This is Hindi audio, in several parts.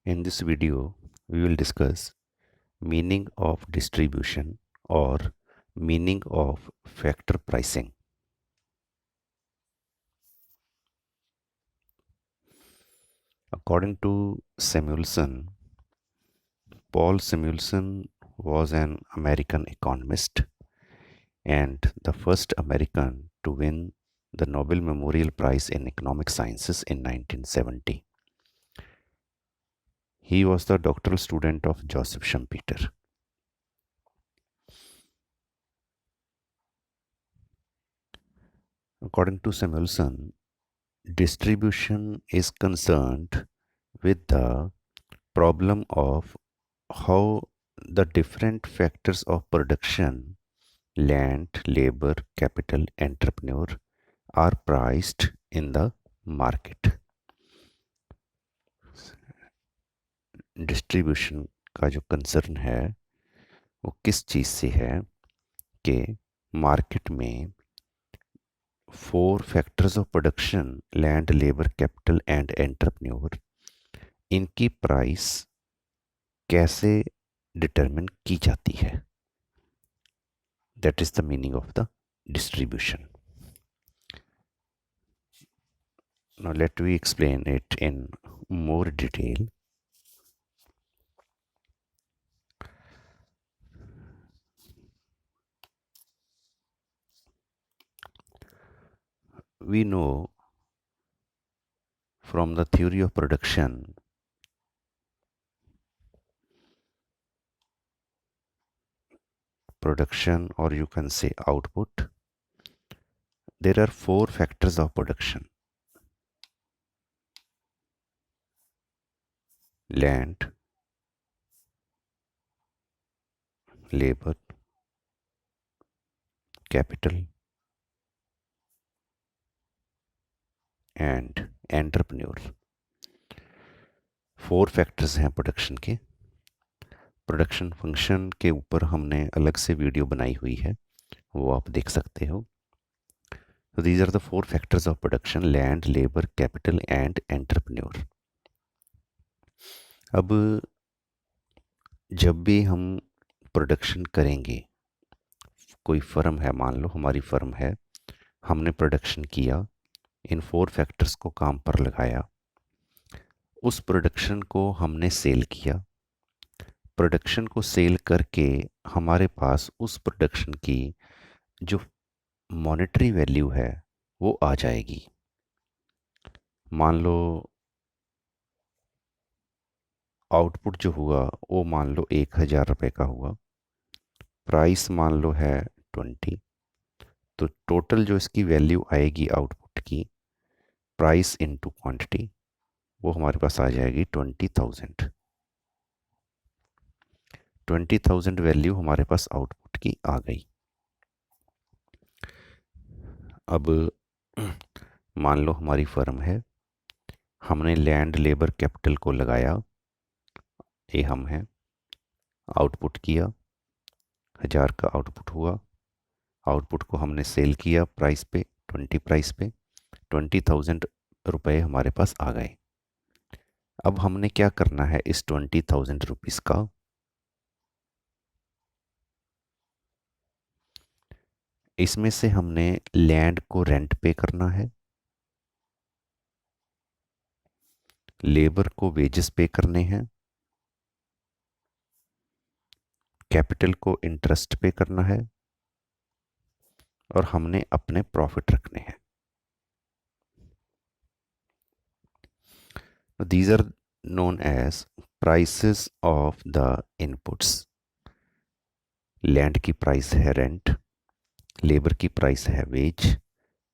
In this video, we will discuss meaning of distribution or meaning of factor pricing. According to Samuelson, Paul Samuelson was an American economist and the first American to win the Nobel Memorial Prize in Economic Sciences in 1970. He was the doctoral student of Joseph Schumpeter. According to Samuelson, distribution is concerned with the problem of how the different factors of production, land, labor, capital, entrepreneur, are priced in the market. Distribution का जो कंसर्न है वो किस चीज़ से है कि मार्केट में 4 factors of production, land, labour, capital and entrepreneur, इनकी प्राइस कैसे डिटरमिन की जाती है. That is the meaning of the distribution. Now let me explain it in more detail. We know from the theory of production or you can say output, there are 4 factors of production: land, labor, capital and entrepreneur. 4 factors हैं प्रोडक्शन के. प्रोडक्शन फंक्शन के ऊपर हमने अलग से वीडियो बनाई हुई है, वो आप देख सकते हो. So these are the 4 factors of production: land, labor, capital and entrepreneur. अब जब भी हम प्रोडक्शन करेंगे, कोई फर्म है, मान लो हमारी फर्म है, हमने प्रोडक्शन किया, इन 4 फैक्टर्स को काम पर लगाया, उस प्रोडक्शन को हमने सेल किया. प्रोडक्शन को सेल करके हमारे पास उस प्रोडक्शन की जो मॉनेटरी वैल्यू है वो आ जाएगी. मान लो आउटपुट जो हुआ वो मान लो 1,000 रुपये का हुआ, प्राइस मान लो है 20, तो टोटल जो इसकी वैल्यू आएगी आउटपुट की, प्राइस इनटू क्वांटिटी, वो हमारे पास आ जाएगी 20,000. 20,000 वैल्यू हमारे पास आउटपुट की आ गई. अब मान लो हमारी फर्म है, हमने लैंड, लेबर, कैपिटल को लगाया, ये हम हैं, आउटपुट किया, 1,000 का आउटपुट हुआ, आउटपुट को हमने सेल किया प्राइस पे, 20 प्राइस पे, 20,000 रुपये हमारे पास आ गए. अब हमने क्या करना है इस 20,000 रुपीज़ का, इसमें से हमने लैंड को रेंट पे करना है, लेबर को वेजेस पे करने हैं, कैपिटल को इंटरेस्ट पे करना है, और हमने अपने प्रॉफिट रखने हैं. These are known as prices of the inputs. Land की प्राइस है रेंट, लेबर की प्राइस है वेज,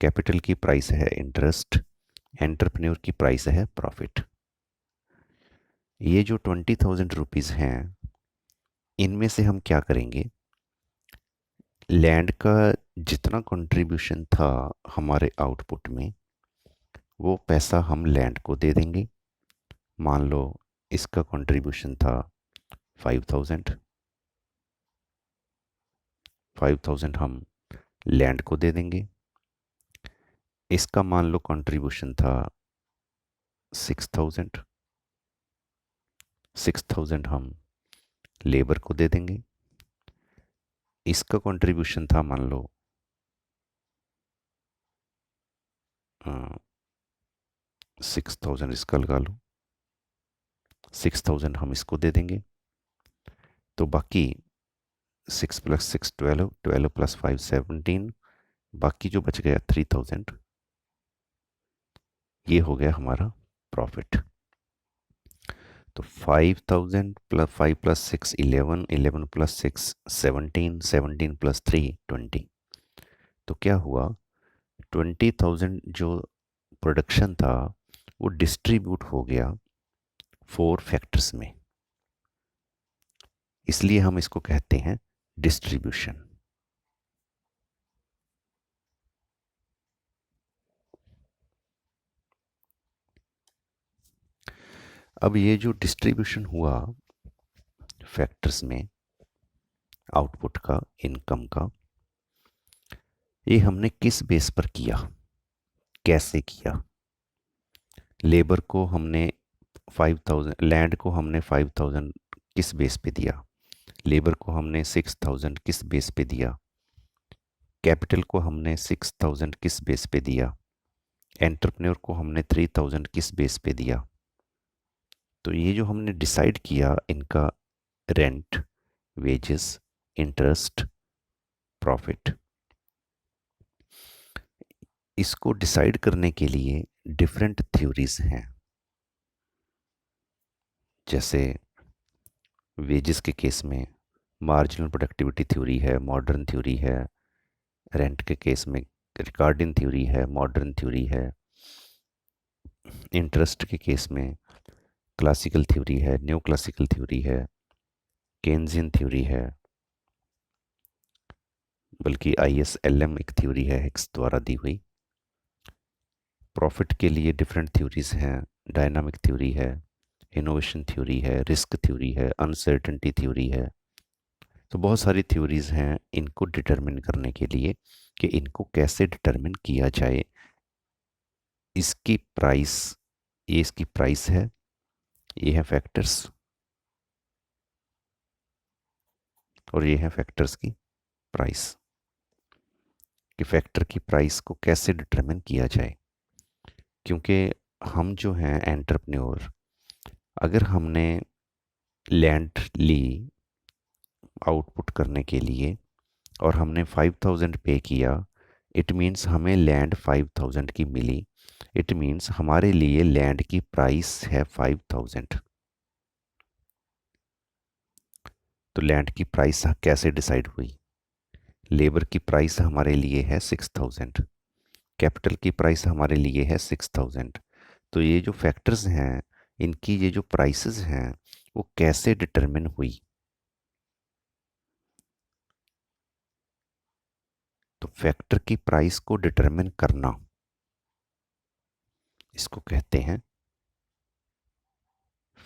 कैपिटल की प्राइस है इंटरेस्ट, एंटरप्रेन्योर की प्राइस है प्रॉफिट. ये जो 20,000 रुपीज़ हैं, इनमें से हम क्या करेंगे, लैंड का जितना कंट्रीब्यूशन था हमारे आउटपुट में, वो पैसा हम लैंड को दे देंगे. मान लो इसका कंट्रीब्यूशन था 5,000, 5,000 हम लैंड को दे देंगे. इसका मान लो कंट्रीब्यूशन था 6,000, 6,000 हम लेबर को दे देंगे। इसका कंट्रीब्यूशन था मान लो 6,000, इसका लगा लो 6,000 हम इसको दे देंगे। तो बाकी 6 + 6 12, 12 + 5 17, बाकी जो बच गया 3,000, ये हो गया हमारा प्रॉफिट। तो 5,000 + 5 + 6 11, 11 + 6 17, 17 + 3 20। तो क्या हुआ, 20,000 जो प्रोडक्शन था वो डिस्ट्रीब्यूट हो गया 4 फैक्टर्स में, इसलिए हम इसको कहते हैं डिस्ट्रीब्यूशन। अब ये जो डिस्ट्रीब्यूशन हुआ फैक्टर्स में आउटपुट का, इनकम का, ये हमने किस बेस पर किया, कैसे किया? लेबर को हमने 5,000, लैंड को हमने 5,000 किस बेस पे दिया? लेबर को हमने 6,000 किस बेस पे दिया? कैपिटल को हमने 6,000 किस बेस पे दिया? एंटरप्रेन्योर को हमने 3,000 किस बेस पे दिया? तो ये जो हमने डिसाइड किया इनका रेंट, वेजेस, इंटरेस्ट, प्रॉफिट, इसको डिसाइड करने के लिए डिफरेंट थ्योरीज हैं। जैसे वेजेस के केस में मार्जिनल प्रोडक्टिविटी थ्योरी है, मॉडर्न थ्योरी है। रेंट के केस में रिकार्डिन थ्योरी है, मॉडर्न थ्योरी है। इंटरेस्ट के केस में क्लासिकल थ्योरी है, न्यू क्लासिकल थ्योरी है, केन्जियन थ्योरी है, बल्कि ISLM एक थ्योरी है हिक्स द्वारा दी हुई। प्रॉफिट के लिए डिफरेंट थ्योरीज हैं, डायनामिक थ्योरी है, इनोवेशन थ्योरी है, रिस्क थ्योरी है, अनसर्टेनिटी थ्योरी है। तो बहुत सारी थ्योरीज हैं इनको डिटरमिन करने के लिए कि इनको कैसे डिटरमिन किया जाए। इसकी प्राइस, ये इसकी प्राइस है, ये है फैक्टर्स, और ये है फैक्टर्स की प्राइस, कि फैक्टर की प्राइस को कैसे डिटरमिन किया जाए। क्योंकि हम जो हैं एंटरप्रेन्योर, अगर हमने लैंड ली आउटपुट करने के लिए और हमने 5,000 पे किया, इट मीन्स हमें लैंड 5,000 की मिली। इट मीन्स हमारे लिए लैंड की प्राइस है 5,000। तो लैंड की प्राइस कैसे डिसाइड हुई? लेबर की प्राइस हमारे लिए है 6,000, कैपिटल की प्राइस हमारे लिए है 6,000। तो ये जो फैक्टर्स हैं, इनकी ये जो प्राइसेस हैं, वो कैसे डिटरमिन हुई? तो फैक्टर की प्राइस को डिटरमिन करना, इसको कहते हैं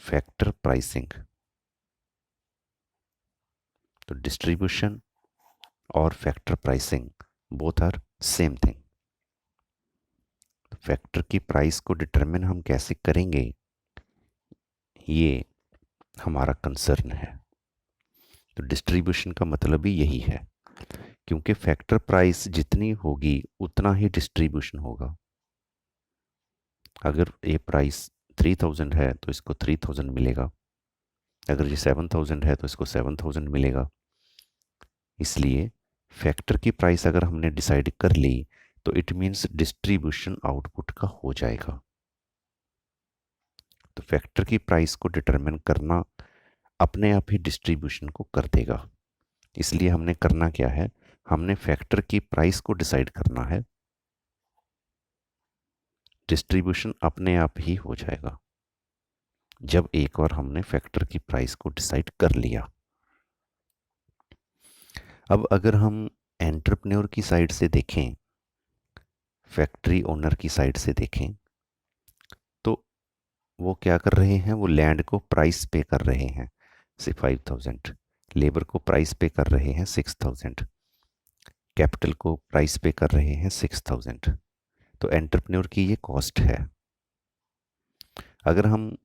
फैक्टर प्राइसिंग। तो डिस्ट्रीब्यूशन और factor pricing both are same thing. Factor की प्राइस को डिटरमिन हम कैसे करेंगे, ये हमारा कंसर्न है। तो डिस्ट्रीब्यूशन का मतलब भी यही है, क्योंकि फैक्टर प्राइस जितनी होगी उतना ही डिस्ट्रीब्यूशन होगा। अगर ये प्राइस 3,000 है तो इसको 3,000 मिलेगा, अगर ये 7,000 है तो इसको 7,000 मिलेगा। इसलिए फैक्टर की प्राइस अगर हमने डिसाइड कर ली तो इट मीन्स डिस्ट्रीब्यूशन आउटपुट का हो जाएगा। तो फैक्टर की प्राइस को डिटरमिन करना अपने आप ही डिस्ट्रीब्यूशन को कर देगा। इसलिए हमने करना क्या है, हमने फैक्टर की प्राइस को डिसाइड करना है, डिस्ट्रीब्यूशन अपने आप ही हो जाएगा जब एक बार हमने फैक्टर की प्राइस को डिसाइड कर लिया। अब अगर हम एंटरप्रेन्योर की साइड से देखें, फैक्ट्री ओनर की साइड से देखें, तो वो क्या कर रहे हैं, वो लैंड को प्राइस पे कर रहे हैं से 5,000, लेबर को प्राइस पे कर रहे हैं 6,000, कैपिटल को प्राइस पे कर रहे हैं 6,000। तो एंटरप्रेन्योर की ये कॉस्ट है। अगर हम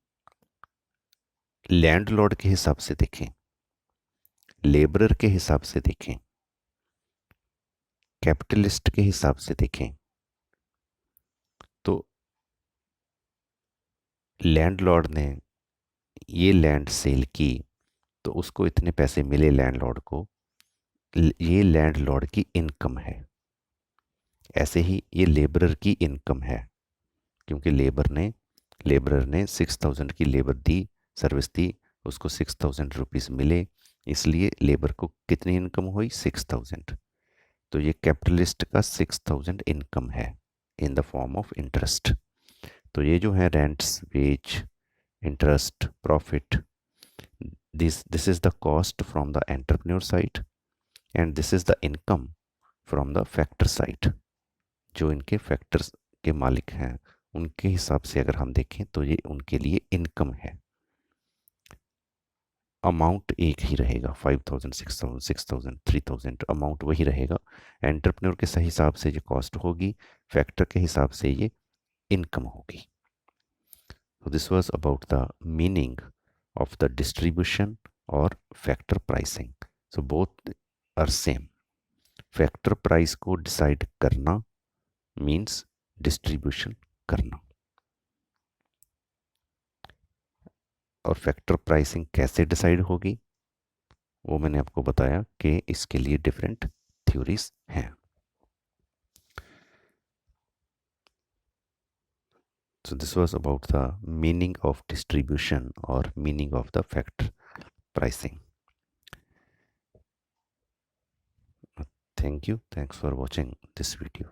लैंडलॉर्ड के हिसाब से देखें, लेबरर के हिसाब से देखें, कैपिटलिस्ट के हिसाब से देखें, तो लैंडलॉर्ड ने ये लैंड सेल की तो उसको इतने पैसे मिले लैंडलॉर्ड को, ये लैंडलॉर्ड की इनकम है। ऐसे ही ये लेबरर की इनकम है, क्योंकि लेबरर ने 6,000 की लेबर दी, सर्विस दी, उसको 6,000 रुपीज़ मिले, इसलिए लेबर को कितनी इनकम हुई? 6,000। तो ये कैपिटलिस्ट का 6,000 इनकम है in the form of interest. तो ये जो है rents, wage, interest, profit, this is the cost from the entrepreneur side and this is the income from the factor side. जो इनके फैक्टर्स के मालिक हैं उनके हिसाब से अगर हम देखें तो ये उनके लिए इनकम है। अमाउंट एक ही रहेगा, 5,000, 6,000, 6,000, 3,000, अमाउंट वही रहेगा। एंटरप्रेन्योर के सही हिसाब से ये कॉस्ट होगी, फैक्टर के हिसाब से ये इनकम होगी। So this was about the meaning of the distribution or factor pricing. So both are same. Factor price को डिसाइड करना मीन्स डिस्ट्रीब्यूशन करना, और फैक्टर प्राइसिंग कैसे डिसाइड होगी वो मैंने आपको बताया कि इसके लिए डिफरेंट थ्योरीज हैं। So this was about the meaning of distribution or meaning of the factor pricing. Thank you. Thanks for watching this video.